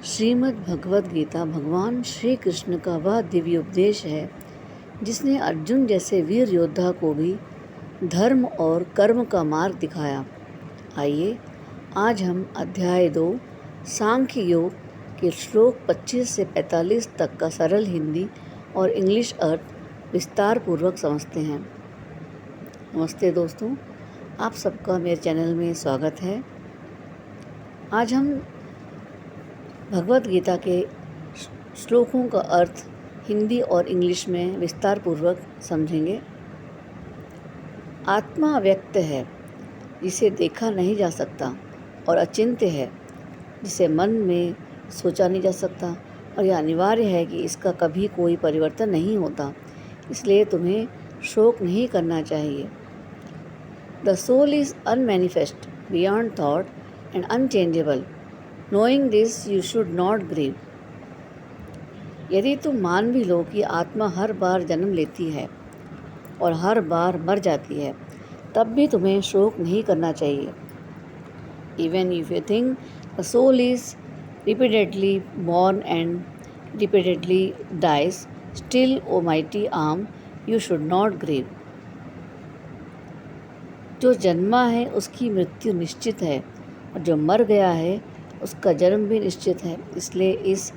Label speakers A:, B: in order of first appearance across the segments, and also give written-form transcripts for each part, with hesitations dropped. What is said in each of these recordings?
A: श्रीमद् भगवद गीता भगवान श्री कृष्ण का वह दिव्य उपदेश है जिसने अर्जुन जैसे वीर योद्धा को भी धर्म और कर्म का मार्ग दिखाया। आइए आज हम अध्याय 2 सांख्य योग के श्लोक 25 से 45 तक का सरल हिंदी और इंग्लिश अर्थ विस्तार पूर्वक समझते हैं। नमस्ते दोस्तों, आप सबका मेरे चैनल में स्वागत है। आज हम भगवद गीता के श्लोकों का अर्थ हिंदी और इंग्लिश में विस्तार पूर्वक समझेंगे। आत्मा व्यक्त है जिसे देखा नहीं जा सकता और अचिंत्य है जिसे मन में सोचा नहीं जा सकता, और यह अनिवार्य है कि इसका कभी कोई परिवर्तन नहीं होता, इसलिए तुम्हें शोक नहीं करना चाहिए। The soul is unmanifest beyond thought and unchangeable. Knowing this, you should not grieve. यदि तुम मान भी लो कि आत्मा हर बार जन्म लेती है और हर बार मर जाती है, तब भी तुम्हें शोक नहीं करना चाहिए। Even if you think the soul is repeatedly born and repeatedly dies, still, O mighty arm, you should not grieve. जो जन्मा है उसकी मृत्यु निश्चित है, और जो मर गया है उसका जन्म भी निश्चित है, इसलिए इस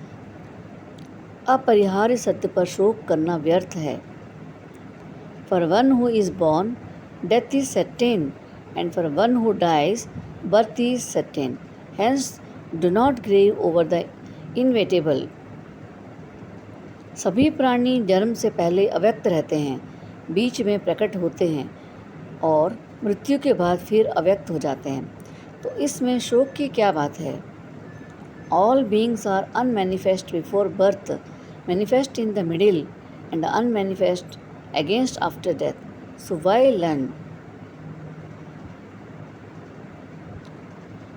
A: अपरिहार्य सत्य पर शोक करना व्यर्थ है। For one who is born death is certain, and for one who dies birth is certain. Hence do not grieve over the inevitable. सभी प्राणी जन्म से पहले अव्यक्त रहते हैं, बीच में प्रकट होते हैं और मृत्यु के बाद फिर अव्यक्त हो जाते हैं, तो इसमें शोक की क्या बात है। All beings are unmanifest before birth, manifest in the middle, and unmanifest against after death. So why learn?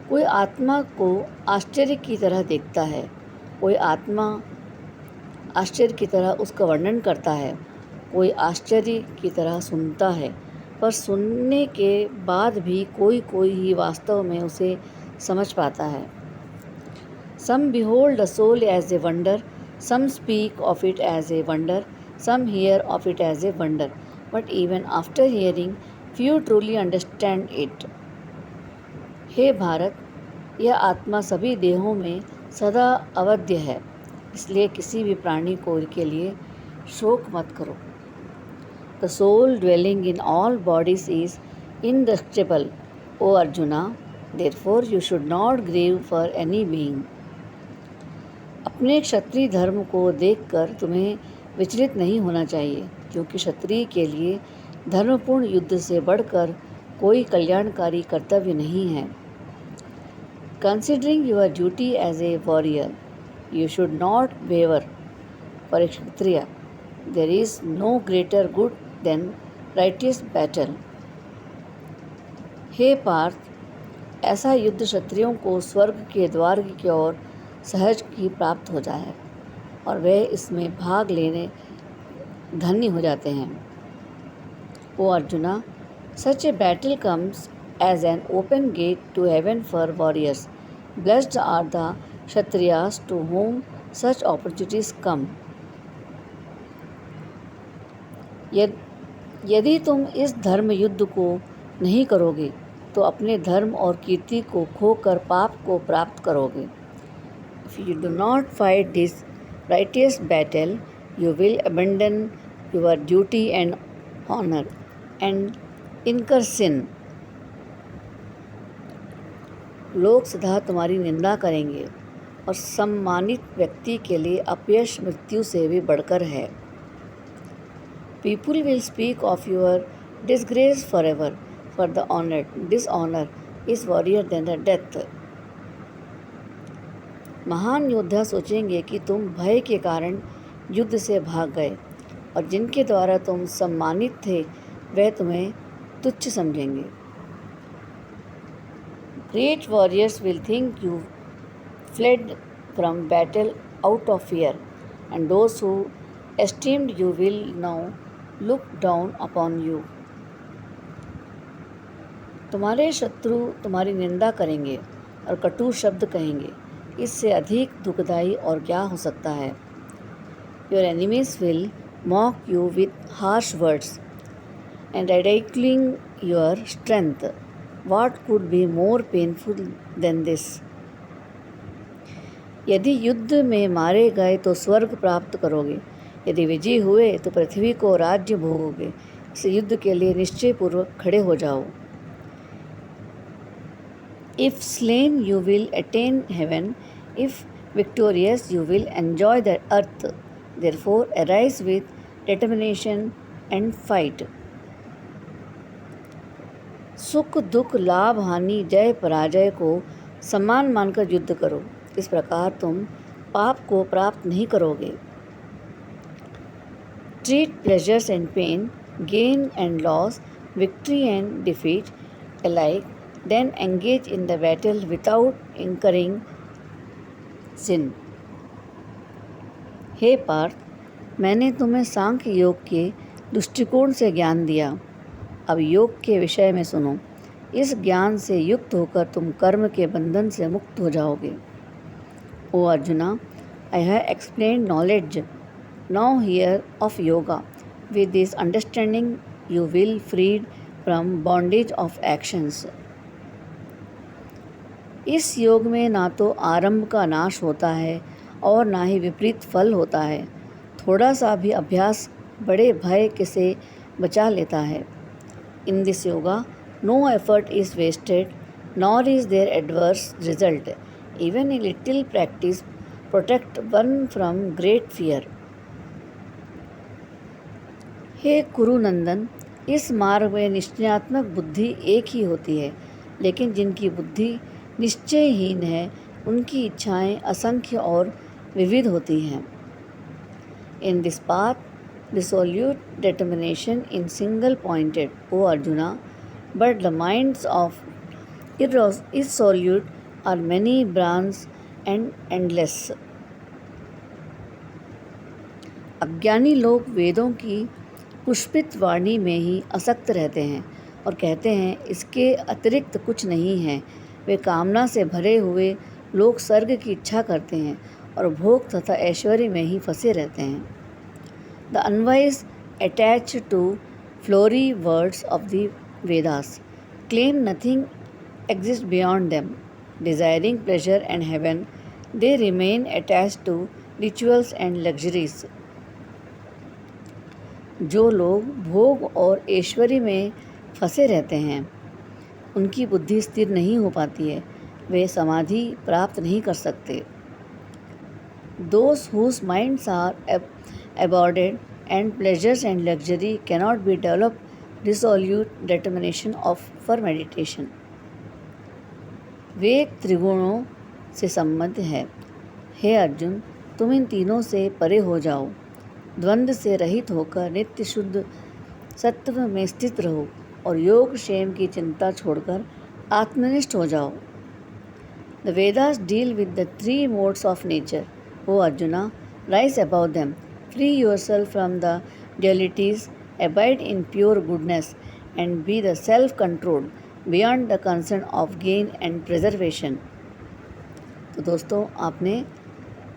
A: कोई आत्मा को आश्चर्य की तरह देखता है, कोई आत्मा आश्चर्य की तरह उसका वर्णन करता है, कोई आश्चर्य की तरह सुनता है, पर सुनने के बाद भी कोई ही वास्तव में उसे समझ पाता है। Some behold the soul as a wonder, some speak of it as a wonder, some hear of it as a wonder, but even after hearing, few truly understand it. हे भारत, यह आत्मा सभी देहों में सदा अवध्य है, इसलिए किसी भी प्राणी को के लिए शोक मत करो। The soul dwelling in all bodies is indestructible, O Arjuna. Therefore, you should not grieve for any being. अपने क्षत्रिय धर्म को देखकर तुम्हें विचलित नहीं होना चाहिए, क्योंकि क्षत्रिय के लिए धर्मपूर्ण युद्ध से बढ़कर कोई कल्याणकारी कर्तव्य नहीं है। Considering your duty as a warrior, you should not waver. For a Kshatriya there is no greater good than righteous battle. हे पार्थ, ऐसा युद्ध क्षत्रियों को स्वर्ग के द्वार की ओर सहज की प्राप्त हो जाए और वे इसमें भाग लेने धन्य हो जाते हैं। O Arjuna, such a battle comes as an open gate to heaven for warriors. Blessed are the Kshatriyas to whom such opportunities come. यदि तुम इस धर्म युद्ध को नहीं करोगे तो अपने धर्म और कीर्ति को खोकर पाप को प्राप्त करोगे। If you do not fight this righteous battle, you will abandon your duty and honor and incur sin. लोग सदा तुम्हारी निंदा करेंगे और सम्मानित व्यक्ति के लिए अपयश मृत्यु से भी बढ़कर है। People will speak of your disgrace forever, for the honored dishonor is warrier than the death. महान योद्धा सोचेंगे कि तुम भय के कारण युद्ध से भाग गए, और जिनके द्वारा तुम सम्मानित थे वे तुम्हें तुच्छ समझेंगे। Great warriors will think you fled from battle out of fear, and those who esteemed you will now look down upon you. तुम्हारे शत्रु तुम्हारी निंदा करेंगे और कटु शब्द कहेंगे, इससे अधिक दुखदायी और क्या हो सकता है। Your enemies will mock you with harsh words and ridiculing your strength. What could be more painful than this? यदि युद्ध में मारे गए तो स्वर्ग प्राप्त करोगे, यदि विजयी हुए तो पृथ्वी को राज्य भोगोगे। इस युद्ध के लिए निश्चय पूर्वक खड़े हो जाओ। If slain, you will attain heaven. If victorious, you will enjoy the earth. Therefore, arise with determination and fight. सुख दुख लाभ हानि जय पराजय को सम्मान मानकर युद्ध करो। इस प्रकार तुम पाप को प्राप्त नहीं करोगे। Treat pleasures and pain, gain and loss, victory and defeat alike, then engage in the battle without incurring sin. हे पार्थ, मैंने तुम्हें सांख्य योग के दृष्टिकोण से ज्ञान दिया। अब योग के विषय में सुनो। इस ज्ञान से युक्त होकर तुम कर्म के बंधन से मुक्त हो जाओगे। O Arjuna, I have explained knowledge, now hear of yoga. With this understanding you will freed from bondage of actions. इस योग में ना तो आरंभ का नाश होता है और ना ही विपरीत फल होता है। थोड़ा सा भी अभ्यास बड़े भय से बचा लेता है। In this yoga, no effort is wasted, nor is there adverse result. Even a little practice protect one from great fear. हे कुरुनंदन, इस मार्ग में निश्चयात्मक बुद्धि एक ही होती है, लेकिन जिनकी बुद्धि निश्चयहीन है उनकी इच्छाएं असंख्य और विविध होती हैं। In this path, resolute determination is single-pointed, O Arjuna, but the minds of irresolute are many branched and endless. अज्ञानी लोग वेदों की पुष्पित वाणी में ही आसक्त रहते हैं और कहते हैं इसके अतिरिक्त कुछ नहीं है। वे कामना से भरे हुए लोग स्वर्ग की इच्छा करते हैं और भोग तथा ऐश्वर्य में ही फंसे रहते हैं। The unwise attached to flowery words of the Vedas claim nothing exists beyond them. Desiring pleasure and heaven, they remain attached to rituals and luxuries. जो लोग भोग और ऐश्वर्य में फंसे रहते हैं उनकी बुद्धि स्थिर नहीं हो पाती है, वे समाधि प्राप्त नहीं कर सकते। Those whose minds are absorbed and pleasures and luxury cannot be developed resolute determination for meditation. वेग त्रिगुणों से संबद्ध है। हे अर्जुन, तुम इन तीनों से परे हो जाओ। द्वंद्व से रहित होकर नित्य शुद्ध सत्व में स्थित रहो और योग क्षेम की चिंता छोड़कर आत्मनिष्ठ हो जाओ। The Vedas deal with the three modes of nature. O Arjuna, rise above them. Free yourself from the dualities, abide in pure goodness, and be the self-controlled beyond the concern of gain and preservation. तो दोस्तों, आपने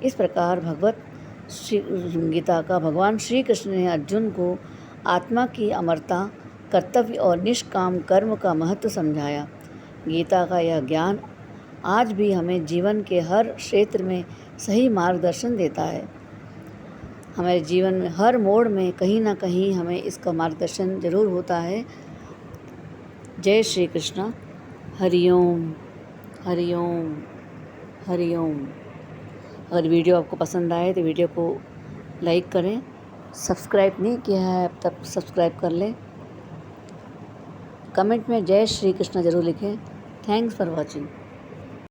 A: इस प्रकार भगवत श्री गीता का भगवान श्री कृष्ण ने अर्जुन को आत्मा की अमरता, कर्तव्य और निष्काम कर्म का महत्व समझाया। गीता का यह ज्ञान आज भी हमें जीवन के हर क्षेत्र में सही मार्गदर्शन देता है। हमारे जीवन में हर मोड़ में कहीं ना कहीं हमें इसका मार्गदर्शन ज़रूर होता है। जय श्री कृष्णा। हरिओम हरिओम हरिओम। अगर वीडियो आपको पसंद आए तो वीडियो को लाइक करें, सब्सक्राइब नहीं किया है अब तक सब्सक्राइब कर लें, कमेंट में जय श्री कृष्णा ज़रूर लिखें। Thanks for watching.